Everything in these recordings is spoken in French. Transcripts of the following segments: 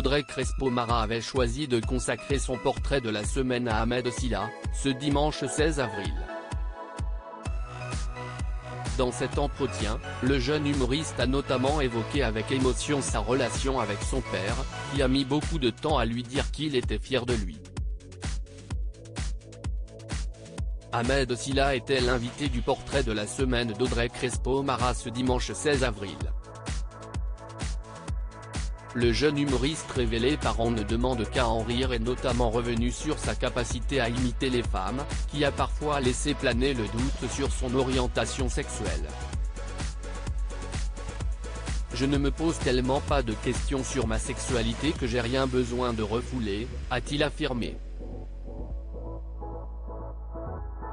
Audrey Crespo-Mara avait choisi de consacrer son portrait de la semaine à Ahmed Silla, ce dimanche 16 avril. Dans cet entretien, le jeune humoriste a notamment évoqué avec émotion sa relation avec son père, qui a mis beaucoup de temps à lui dire qu'il était fier de lui. Ahmed Silla était l'invité du portrait de la semaine d'Audrey Crespo-Mara ce dimanche 16 avril. Le jeune humoriste révélé par On ne demande qu'à en rire est notamment revenu sur sa capacité à imiter les femmes, qui a parfois laissé planer le doute sur son orientation sexuelle. Je ne me pose tellement pas de questions sur ma sexualité que j'ai rien besoin de refouler, a-t-il affirmé.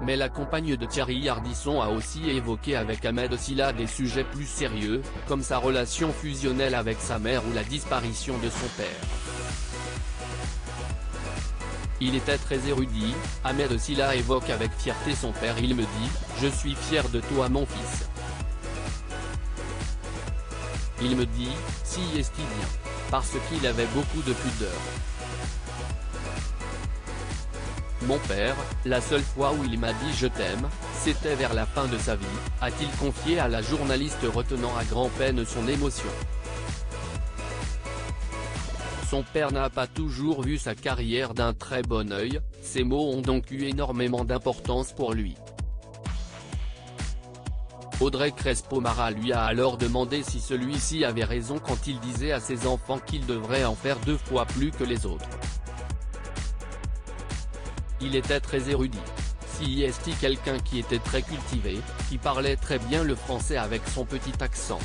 Mais la compagne de Thierry Ardisson a aussi évoqué avec Ahmed Silla des sujets plus sérieux, comme sa relation fusionnelle avec sa mère ou la disparition de son père. Il était très érudit, Ahmed Silla évoque avec fierté son père. Il me dit « Je suis fier de toi mon fils ». Il me dit « Si est-il bien », parce qu'il avait beaucoup de pudeur. Mon père, la seule fois où il m'a dit je t'aime, c'était vers la fin de sa vie, a-t-il confié à la journaliste retenant à grand-peine son émotion. Son père n'a pas toujours vu sa carrière d'un très bon œil, ces mots ont donc eu énormément d'importance pour lui. Audrey Crespo-Mara lui a alors demandé si celui-ci avait raison quand il disait à ses enfants qu'ils devraient en faire 2 fois plus que les autres. Il était très érudit. Si est-il quelqu'un qui était très cultivé, qui parlait très bien le français avec son petit accent.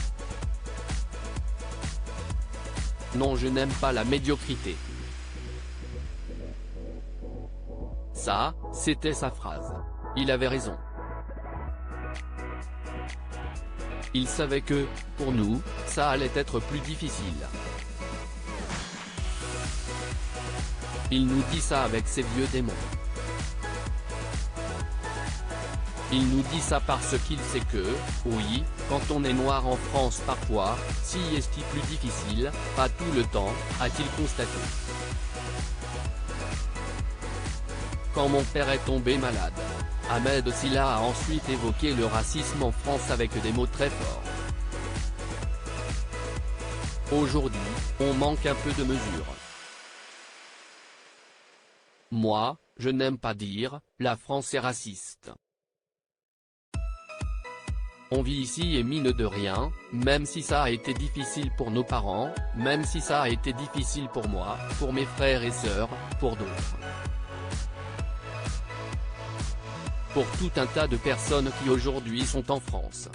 Non, je n'aime pas la médiocrité. Ça, c'était sa phrase. Il avait raison. Il savait que, pour nous, ça allait être plus difficile. Il nous dit ça avec ses vieux démons. Il nous dit ça parce qu'il sait que, oui, quand on est noir en France parfois, si est-il plus difficile, pas tout le temps, a-t-il constaté. Quand mon père est tombé malade. Ahmed Silla a ensuite évoqué le racisme en France avec des mots très forts. Aujourd'hui, on manque un peu de mesure. Moi, je n'aime pas dire « la France est raciste ». On vit ici et mine de rien, même si ça a été difficile pour nos parents, même si ça a été difficile pour moi, pour mes frères et sœurs, pour d'autres. Pour tout un tas de personnes qui aujourd'hui sont en France.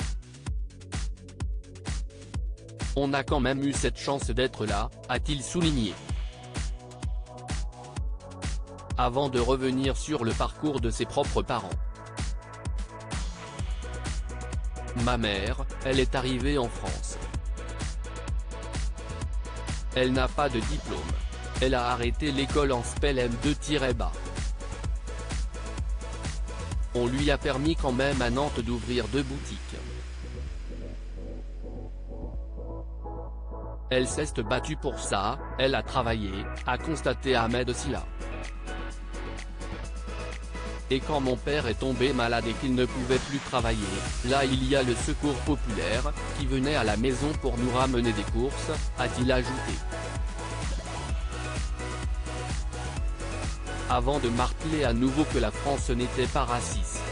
On a quand même eu cette chance d'être là, a-t-il souligné. Avant de revenir sur le parcours de ses propres parents. Ma mère, elle est arrivée en France. Elle n'a pas de diplôme. Elle a arrêté l'école en spell M2-bas. On lui a permis quand même à Nantes d'ouvrir 2 boutiques. Elle s'est battue pour ça, elle a travaillé, a constaté Ahmed Silla. Et quand mon père est tombé malade et qu'il ne pouvait plus travailler, là il y a le secours populaire, qui venait à la maison pour nous ramener des courses, a-t-il ajouté. Avant de marteler à nouveau que la France n'était pas raciste.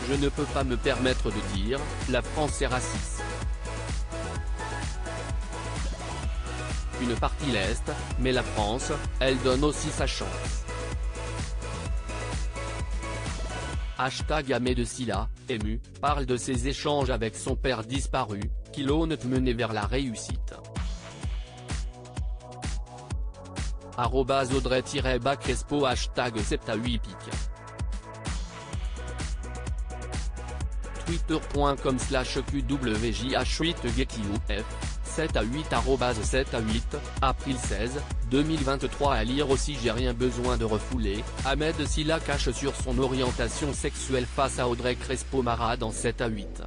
Je ne peux pas me permettre de dire, la France est raciste. Une partie l'Est, mais la France, elle donne aussi sa chance. Ahmed Silla, ému, parle de ses échanges avec son père disparu, qui l'ont mené vers la réussite. @Audrey-Crespo #7à8pic. Twitter.com/QWJH8GEQF 7à8 7à8, April 16, 2023. À lire aussi. J'ai rien besoin de refouler, Ahmed Silla cache sur son orientation sexuelle face à Audrey Crespo-Mara dans 7à8.